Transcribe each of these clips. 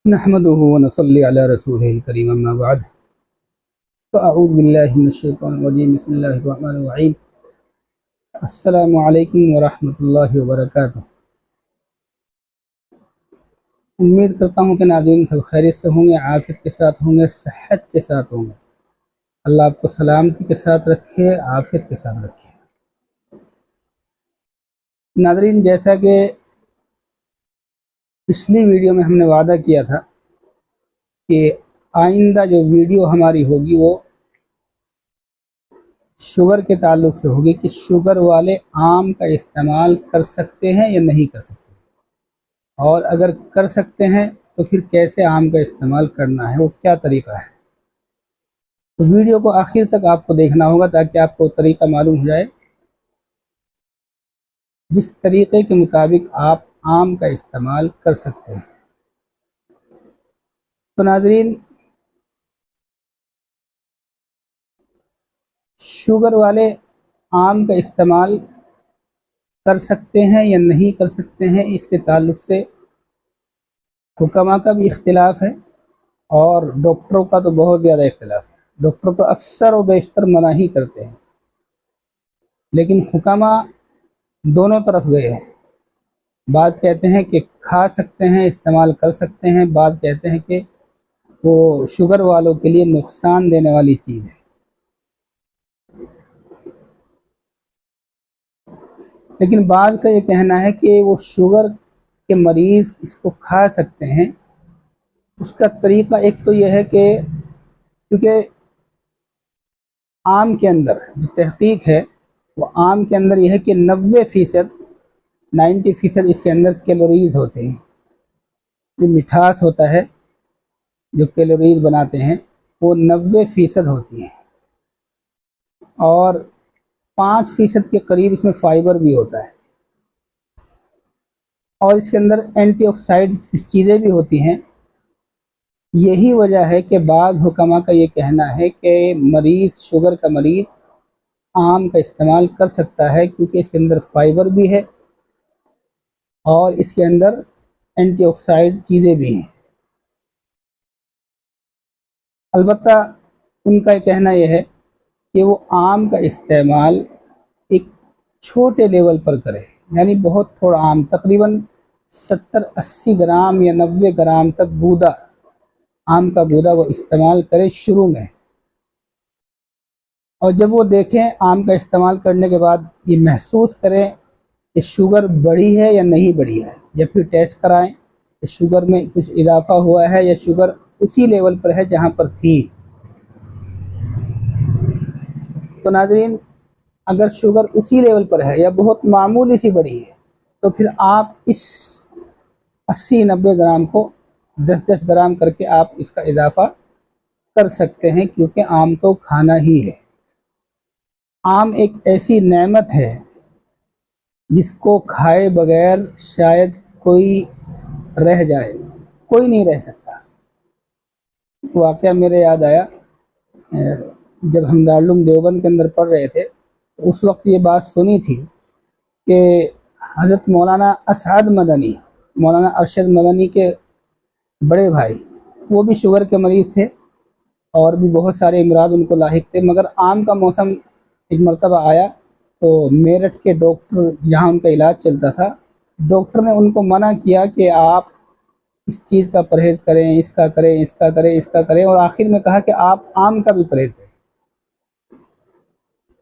नहमदुहु व नसल्ली अला रसूलिहिल करीम अम्मा बाद फ़अऊज़ु बिल्लाहि मिनश्शैतानिर रजीम बिस्मिल्लाहिर रहमानिर रहीम अस्सलामु अलैकुम व रहमतुल्लाहि व बरकातुहू। उम्मीद करता हूँ कि नाज़रीन सब खैरियत से होंगे, आफ़ियत के साथ होंगे, सेहत के साथ होंगे। अल्लाह आपको सलामती के साथ रखे, आफ़ियत के साथ रखे। नाज़रीन, जैसा कि पिछली वीडियो में हमने वादा किया था कि आइंदा जो वीडियो हमारी होगी वो शुगर के ताल्लुक़ से होगी कि शुगर वाले आम का इस्तेमाल कर सकते हैं या नहीं कर सकते, और अगर कर सकते हैं तो फिर कैसे आम का इस्तेमाल करना है, वो क्या तरीक़ा है। तो वीडियो को आखिर तक आपको देखना होगा ताकि आपको तरीक़ा मालूम हो जाए जिस तरीक़े के मुताबिक आप आम का इस्तेमाल कर सकते हैं। तो नाज़रीन, शुगर वाले आम का इस्तेमाल कर सकते हैं या नहीं कर सकते हैं, इसके ताल्लुक़ से हुक्मा का भी इख्तिलाफ़ है और डॉक्टरों का तो बहुत ज़्यादा इख्तिलाफ़ है। डॉक्टर तो अक्सर व बेशतर मना ही करते हैं, लेकिन हुक्मा दोनों तरफ गए हैं। बाज़ कहते हैं कि खा सकते हैं, इस्तेमाल कर सकते हैं, बाज़ कहते हैं कि वो शुगर वालों के लिए नुकसान देने वाली चीज़ है। लेकिन बाज़ का ये कहना है कि वो शुगर के मरीज़ इसको खा सकते हैं। उसका तरीक़ा एक तो यह है कि क्योंकि आम के अंदर जो तहक़ीक़ है वो आम के अंदर यह है कि 90% इसके अंदर कैलोरीज़ होते हैं। जो मिठास होता है, जो कैलोरीज़ बनाते हैं, वो 90% होती है और 5% के करीब इसमें फ़ाइबर भी होता है और इसके अंदर एंटीऑक्सीडेंट कुछ चीज़ें भी होती हैं। यही वजह है कि बाज़ हुक्मा का ये कहना है कि मरीज़, शुगर का मरीज़ आम का इस्तेमाल कर सकता है क्योंकि इसके अंदर फ़ाइबर भी है और इसके अंदर एंटीऑक्सीडेंट चीज़ें भी हैं। अलबत्ता उनका कहना यह है कि वो आम का इस्तेमाल एक छोटे लेवल पर करें, यानी बहुत थोड़ा आम, तकरीबन 70-80 ग्राम या 90 ग्राम तक गूदा, आम का गूदा वो इस्तेमाल करें शुरू में। और जब वो देखें आम का इस्तेमाल करने के बाद ये महसूस करें कि शुगर बढ़ी है या नहीं बढ़ी है, या फिर टेस्ट कराएं कि शुगर में कुछ इजाफा हुआ है या शुगर उसी लेवल पर है जहाँ पर थी। तो नाज़रीन, अगर शुगर उसी लेवल पर है या बहुत मामूली सी बढ़ी है तो फिर आप इस 80-90 ग्राम को 10-10 ग्राम करके आप इसका इजाफा कर सकते हैं, क्योंकि आम तो खाना ही है। आम एक ऐसी नेमत है जिसको खाए बगैर शायद कोई रह जाए, कोई नहीं रह सकता। वाक़या मेरे याद आया, जब हम दारुल देवबंद के अंदर पढ़ रहे थे तो उस वक्त ये बात सुनी थी कि हज़रत मौलाना असद मदनी, मौलाना अरशद मदनी के बड़े भाई, वो भी शुगर के मरीज़ थे और भी बहुत सारे अमराज उनको लाहिक थे। मगर आम का मौसम एक मरतबा आया तो मेरठ के डॉक्टर, जहाँ उनका इलाज चलता था, डॉक्टर ने उनको मना किया कि आप इस चीज़ का परहेज़ करें, इसका करें, इसका करें, इसका करें, और आखिर में कहा कि आप आम का भी परहेज़ करें।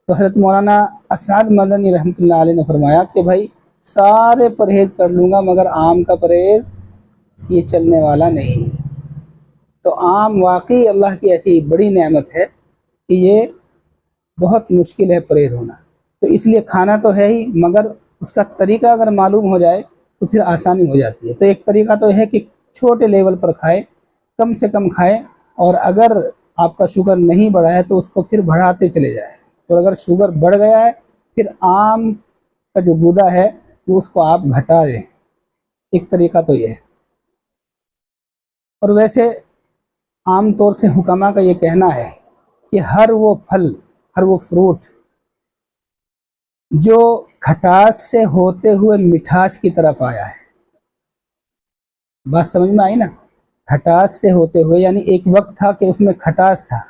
तो हज़रत मौलाना असद मदनी रहमतुल्लाह अलैह ने फरमाया कि भाई सारे परहेज़ कर लूँगा मगर आम का परहेज़ ये चलने वाला नहीं है। तो आम वाकई अल्लाह की ऐसी बड़ी नेमत है कि ये बहुत मुश्किल है परहेज़ होना। तो इसलिए खाना तो है ही, मगर उसका तरीक़ा अगर मालूम हो जाए तो फिर आसानी हो जाती है। तो एक तरीक़ा तो है कि छोटे लेवल पर खाएं, कम से कम खाएं, और अगर आपका शुगर नहीं बढ़ा है तो उसको फिर बढ़ाते चले जाएं, और अगर शुगर बढ़ गया है फिर आम का जो गूदा है वो उसको आप घटा दें। एक तरीक़ा तो ये है। और वैसे आम तौर से हुक्मा का ये कहना है कि हर वो फल, हर वो फ्रूट जो खटास से होते हुए मिठास की तरफ आया है, बात समझ में आई ना। खटास से होते हुए, यानी एक वक्त था कि उसमें खटास था,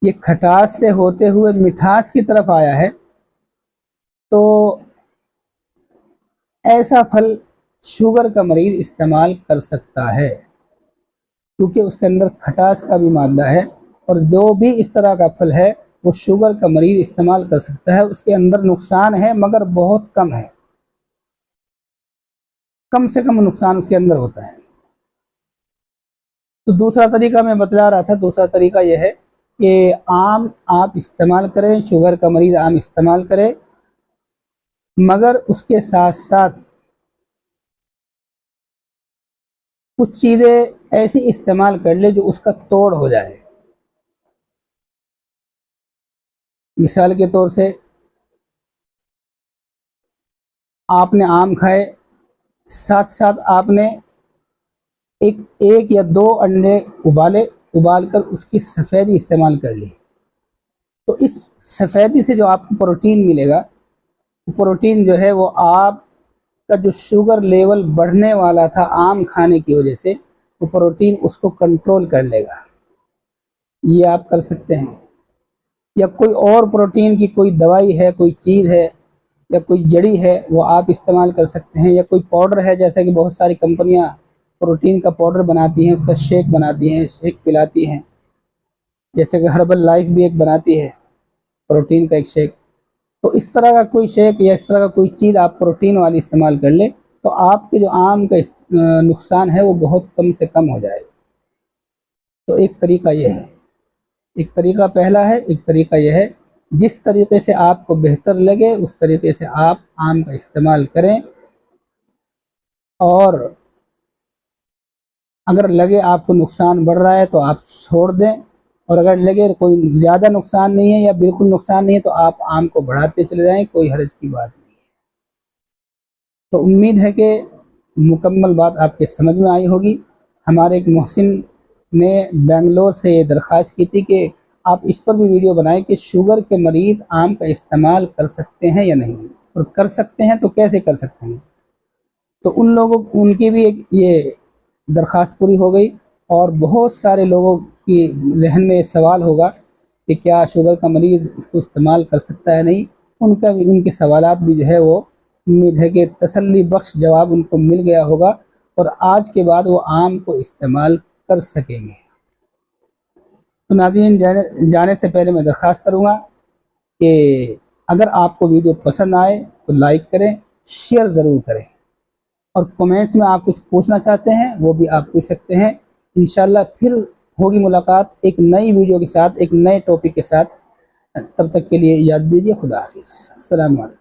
ये खटास से होते हुए मिठास की तरफ आया है। तो ऐसा फल शुगर का मरीज इस्तेमाल कर सकता है, क्योंकि उसके अंदर खटास का भी मादा है। और जो भी इस तरह का फल है वो शुगर का मरीज इस्तेमाल कर सकता है। उसके अंदर नुकसान है मगर बहुत कम है, कम से कम नुकसान उसके अंदर होता है। तो दूसरा तरीका मैं बतला रहा था, दूसरा तरीका यह है कि आम आप इस्तेमाल करें, शुगर का मरीज आम इस्तेमाल करे, मगर उसके साथ साथ कुछ चीज़ें ऐसी इस्तेमाल कर ले जो उसका तोड़ हो जाए। मिसाल के तौर से आपने आम खाए, साथ साथ आपने एक या दो अंडे उबालकर उसकी सफ़ेदी इस्तेमाल कर ली। तो इस सफ़ेदी से जो आपको प्रोटीन मिलेगा, प्रोटीन जो है वो आपका जो शुगर लेवल बढ़ने वाला था आम खाने की वजह से, वो प्रोटीन उसको कंट्रोल कर लेगा। ये आप कर सकते हैं। या कोई और प्रोटीन की कोई दवाई है, कोई चीज़ है या कोई जड़ी है, वो आप इस्तेमाल कर सकते हैं। या कोई पाउडर है, जैसा कि बहुत सारी कंपनियां प्रोटीन का पाउडर बनाती हैं, उसका शेक बनाती हैं, शेक पिलाती हैं। जैसे कि हर्बल लाइफ भी एक बनाती है प्रोटीन का एक शेक। तो इस तरह का कोई शेक या इस तरह का कोई चीज़ आप प्रोटीन वाली इस्तेमाल कर ले, तो आपके जो आम का नुकसान है वो बहुत कम से कम हो जाएगा। तो एक तरीका यह है, एक तरीका पहला है, एक तरीका यह है जिस तरीके से आपको बेहतर लगे उस तरीके से आप आम का इस्तेमाल करें। और अगर लगे आपको नुकसान बढ़ रहा है तो आप छोड़ दें, और अगर लगे कोई ज़्यादा नुकसान नहीं है या बिल्कुल नुकसान नहीं है तो आप आम को बढ़ाते चले जाएं, कोई हर्ज की बात नहीं है। तो उम्मीद है कि मुकम्मल बात आपके समझ में आई होगी। हमारे एक मोहसिन ने बेंगलोर से ये दरख्वास्त की थी कि आप इस पर भी वीडियो बनाएं कि शुगर के मरीज़ आम का इस्तेमाल कर सकते हैं या नहीं, और कर सकते हैं तो कैसे कर सकते हैं। तो उनकी भी एक ये दरख्वास्त पूरी हो गई। और बहुत सारे लोगों की जहन में सवाल होगा कि क्या शुगर का मरीज़ इसको इस्तेमाल कर सकता है, नहीं। उनके सवालात भी जो है वो उम्मीद है कि तसल्ली बख्श जवाब उनको मिल गया होगा, और आज के बाद वो आम को इस्तेमाल कर सकेंगे। तो नाज़रीन, जाने से पहले मैं दरख्वास्त करूँगा कि अगर आपको वीडियो पसंद आए तो लाइक करें, शेयर ज़रूर करें, और कमेंट्स में आप कुछ पूछना चाहते हैं वो भी आप पूछ सकते हैं। इंशाल्लाह फिर होगी मुलाकात एक नई वीडियो के साथ, एक नए टॉपिक के साथ। तब तक के लिए याद दीजिए, खुदा हाफिज़, अस्सलाम वालेकुम।